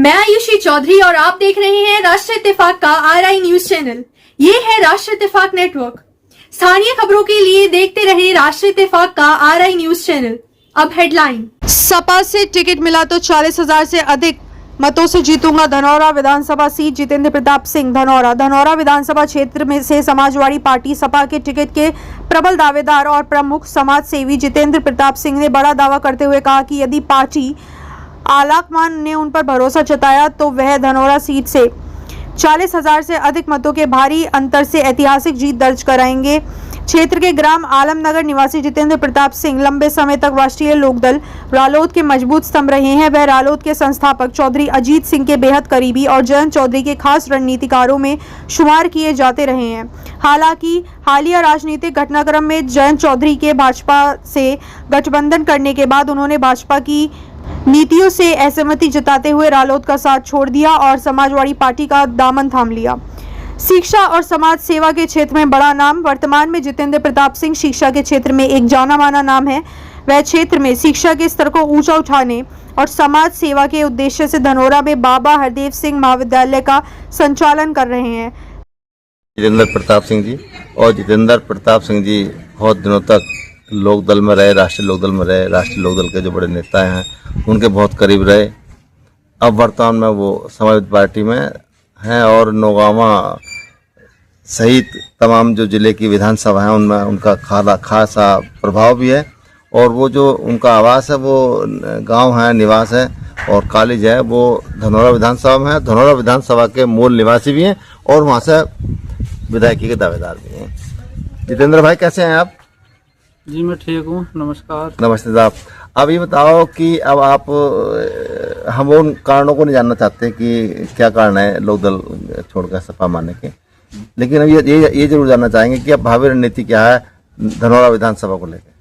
मैं आयुषी चौधरी और आप देख रहे हैं राष्ट्र इत्तेफाक का आरआई न्यूज चैनल। ये है राष्ट्र इत्तेफाक नेटवर्क। स्थानीय खबरों के लिए देखते रहे राष्ट्र इत्तेफाक का आरआई न्यूज चैनल। अब हेडलाइन। सपा से टिकट मिला तो 40,000 से अधिक मतों से जीतूंगा धनौरा विधानसभा सीट। जितेंद्र प्रताप सिंह धनौरा विधानसभा क्षेत्र में से समाजवादी पार्टी सपा के टिकट के प्रबल दावेदार और प्रमुख समाज सेवी जितेंद्र प्रताप सिंह ने बड़ा दावा करते हुए कहा कि यदि पार्टी आलाकमान ने उन पर भरोसा जताया तो वह धनौरा सीट से 40,000 से अधिक मतों के भारी अंतर से ऐतिहासिक जीत दर्ज कराएंगे। क्षेत्र के ग्राम आलमनगर निवासी जितेंद्र प्रताप सिंह लंबे समय तक राष्ट्रीय लोकदल रालोद के मजबूत स्तंभ रहे हैं। वह रालोद के संस्थापक चौधरी अजीत सिंह के बेहद करीबी और जयंत चौधरी के खास रणनीतिकारों में शुमार किए जाते रहे हैं। हालांकि हालिया राजनीतिक घटनाक्रम में जयंत चौधरी के भाजपा से गठबंधन करने के बाद उन्होंने भाजपा की नीतियों से असहमति जताते हुए रालोद का साथ छोड़ दिया और समाजवादी पार्टी का दामन थाम लिया। शिक्षा और समाज सेवा के क्षेत्र में बड़ा नाम। वर्तमान में जितेंद्र प्रताप सिंह शिक्षा के क्षेत्र में एक जाना माना नाम है। वह क्षेत्र में शिक्षा के स्तर को ऊंचा उठाने और समाज सेवा के उद्देश्य से धनौरा में बाबा हरदेव सिंह महाविद्यालय का संचालन कर रहे हैं। जितेंद्र प्रताप सिंह जी और जितेंद्र प्रताप सिंह जी बहुत दिनों तक लोकदल में रहे, राष्ट्रीय लोकदल में रहे। राष्ट्रीय लोकदल के जो बड़े नेता हैं उनके बहुत करीब रहे। अब वर्तमान में वो समाजवादी पार्टी में हैं और नौगावा सहित तमाम जो जिले की विधानसभा है उनमें उनका खासा प्रभाव भी है। और वो जो उनका आवास है वो गांव है, निवास है और कॉलेज है वो धनौरा विधानसभा में है। धनौरा विधानसभा के मूल निवासी भी हैं और वहाँ से विधायकी के दावेदार भी हैं। जितेंद्र भाई कैसे हैं आप? जी मैं ठीक हूँ, नमस्कार। नमस्ते साहब। अब ये बताओ कि अब आप हम उन कारणों को नहीं जानना चाहते कि क्या कारण है लोकदल छोड़कर सपा मानने के, लेकिन अब ये जरूर जानना चाहेंगे कि अब भावी रणनीति क्या है धनौरा विधानसभा को लेकर।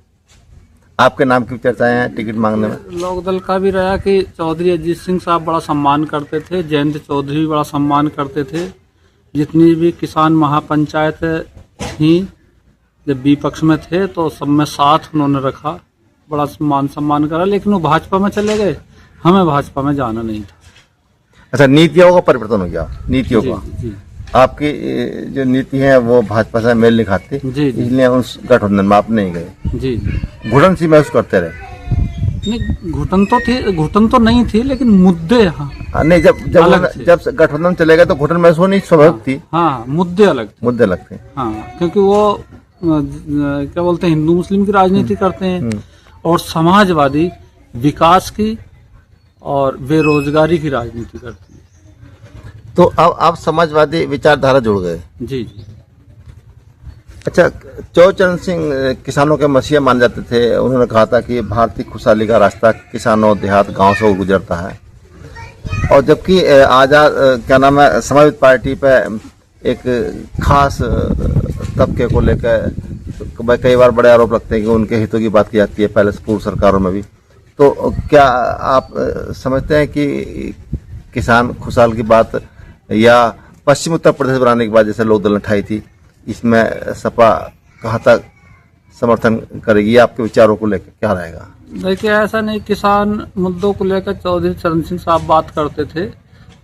आपके नाम की चर्चाएं हैं टिकट मांगने में। लोकदल का भी रहा कि चौधरी अजीत सिंह साहब बड़ा सम्मान करते थे, जयंत चौधरी भी बड़ा सम्मान करते थे। जितनी भी किसान महापंचायत थी जब विपक्ष में थे तो सब में साथ उन्होंने रखा, बड़ा सम्मान करा। लेकिन वो भाजपा में चले गए, हमें भाजपा में जाना नहीं था। अच्छा, नीतियों का परिवर्तन हो गया। नीतियों का जी। आपकी जो नीति है वो भाजपा से मेल नहीं खाती, इसलिए उस गठबंधन में आप नहीं गए। जी घुटन सी महसूस करते रहे? नहीं, घुटन तो नहीं थी, लेकिन मुद्दे नहीं, जब गठबंधन चले गए तो घुटन महसूस होनी स्वाभाविक थी। हाँ, मुद्दे अलग थे। हाँ, क्योंकि वो क्या बोलते हैं, हिंदू मुस्लिम की राजनीति करते हैं और समाजवादी विकास की और बेरोजगारी की राजनीति करते हैं। तो अब आप समाजवादी विचारधारा जुड़ गए। जी। अच्छा, चौचरण सिंह किसानों के मसीहा मान जाते थे। उन्होंने कहा था कि भारतीय खुशहाली का रास्ता किसानों देहात गांव से गुजरता है। और जबकि आजाद क्या नाम है समाजवादी पार्टी पे एक खास तबके को लेकर कई बार बड़े आरोप लगते हैं कि उनके हितों की बात की जाती है, पहले पूर्व सरकारों में भी। तो क्या आप समझते हैं कि किसान खुशहाल की बात या पश्चिम उत्तर प्रदेश बनाने के बाद जैसे लोकदल ने उठाई थी, इसमें सपा कहाँ तक समर्थन करेगी? आपके विचारों को लेकर क्या रहेगा? देखिए, ऐसा नहीं, किसान मुद्दों को लेकर चौधरी चरण सिंह साहब बात करते थे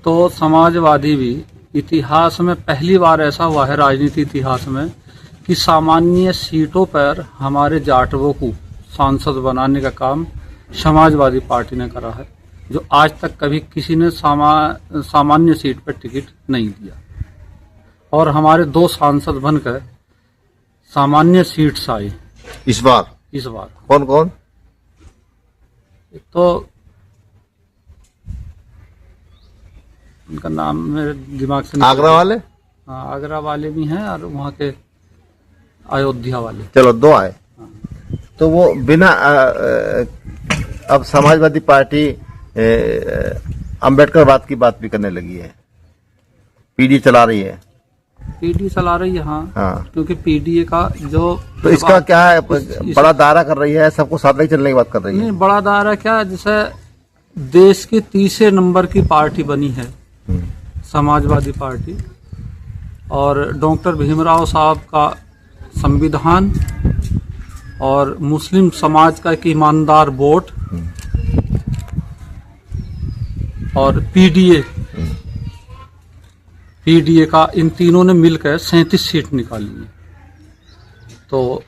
तो समाजवादी भी। इतिहास में पहली बार ऐसा हुआ है राजनीति इतिहास में कि सामान्य सीटों पर हमारे जाटवों को सांसद बनाने का काम समाजवादी पार्टी ने करा है, जो आज तक कभी किसी ने सामान्य सीट पर टिकट नहीं दिया। और हमारे 2 सांसद बनकर सामान्य सीट से आए इस बार। कौन कौन? तो उनका नाम मेरे दिमाग से आगरा वाले? हाँ, आगरा वाले भी हैं और वहाँ के अयोध्या वाले। चलो 2 आए। तो वो बिना अब समाजवादी पार्टी अंबेडकरवाद की बात भी करने लगी है, पीडी चला रही है। हाँ। क्योंकि पीडीए का जो तो इसका क्या है, बड़ा दायरा कर रही है, सबको साथ लेकर चलने की बात कर रही है। नहीं, बड़ा दायरा क्या, जैसे देश की 3रे नंबर की पार्टी बनी है समाजवादी पार्टी, और डॉक्टर भीमराव साहब का संविधान और मुस्लिम समाज का एक ईमानदार वोट और पीडीए का, इन तीनों ने मिलकर 37 सीट निकाली है। तो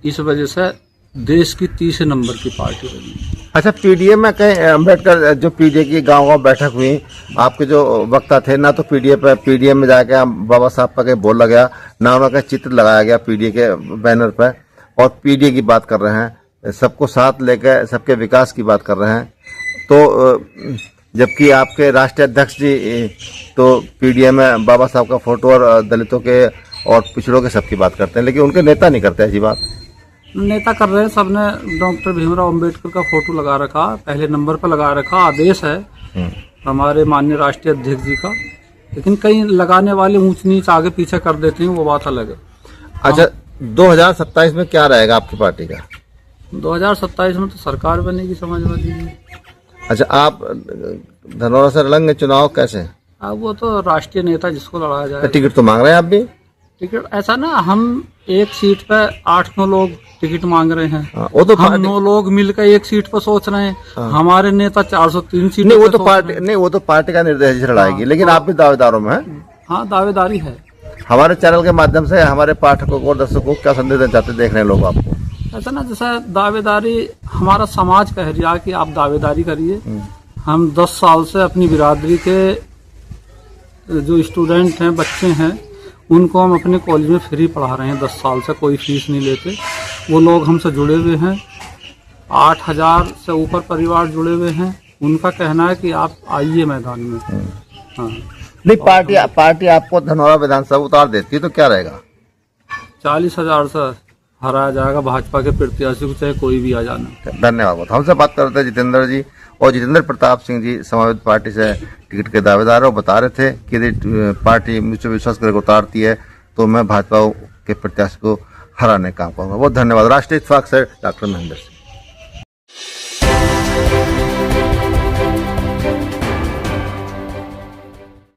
इस वजह से देश की 30 नंबर की पार्टी बनी। अच्छा, पीडीए में कहीं अम्बेडकर जो पीडीए की गांव बैठक हुई, आपके जो वक्ता थे ना, तो पीडीए में जाके बाबा साहब का कहीं बोला गया ना, उनका चित्र लगाया गया पीडीए के बैनर पर, और पीडीए की बात कर रहे हैं, सबको साथ लेकर सबके विकास की बात कर रहे हैं। तो जबकि आपके राष्ट्रीय अध्यक्ष जी तो पीडीए में बाबा साहब का फोटो और दलितों के और पिछड़ों के सबकी बात करते हैं, लेकिन उनके नेता नहीं करते ऐसी बात। नेता कर रहे हैं, सबने डॉक्टर भीमराव अंबेडकर का फोटो लगा रखा, पहले नंबर पर लगा रखा, आदेश है हमारे माननीय राष्ट्रीय अध्यक्ष जी का, लेकिन कई लगाने वाले ऊंच नीच आगे पीछे कर देते हैं, वो बात अलग है। अच्छा, 2027 में क्या रहेगा आपकी पार्टी का? 2027 में तो सरकार बनेगी समाजवादी की। अच्छा, आप धनौरा से लड़ेंगे चुनाव कैसे? अब वो तो राष्ट्रीय नेता जिसको लड़ाया जाए। टिकट तो मांग रहे हैं आप भी? टिकट ऐसा ना, हम एक सीट पे 8-9 लोग टिकट मांग रहे हैं। वो तो हम 9 लोग मिलकर एक सीट पर सोच रहे हैं। हमारे नेता 403 सीट नहीं, वो तो पार्टी का निर्देश लड़ाएगी, लेकिन आप भी दावेदारों में हैं। हाँ, दावेदारी है। हमारे चैनल के माध्यम से हमारे पाठकों को, दर्शकों को क्या संदेश देना चाहते देख रहे हैं लोग आपको? ऐसा ना, जैसा दावेदारी हमारा समाज कह रहा है कि आप दावेदारी करिए। हम 10 साल से अपनी बिरादरी के जो स्टूडेंट हैं, बच्चे हैं, उनको हम अपने कॉलेज में फ्री पढ़ा रहे हैं। 10 साल से कोई फीस नहीं लेते। वो लोग हमसे जुड़े हुए हैं, 8000 से ऊपर परिवार जुड़े हुए हैं। उनका कहना है कि आप आइए मैदान में। हाँ, नहीं, पार्टी आपको धनौरा विधानसभा उतार देती है तो क्या रहेगा? 40,000 से हराया जाएगा भाजपा के प्रत्याशी को, चाहे कोई भी आ जाना। धन्यवाद। हमसे बात कर रहे थे जितेंद्र जी, और जितेंद्र प्रताप सिंह जी समाजवादी पार्टी से टिकट के दावेदार है। वो बता रहे थे कि यदि पार्टी मुझसे विश्वास करके उतारती है तो मैं भाजपा के प्रत्याशी को हराने का काम करूंगा। बहुत धन्यवाद। राष्ट्रीय इत्तेफाक से डॉक्टर महेंद्र सिंह।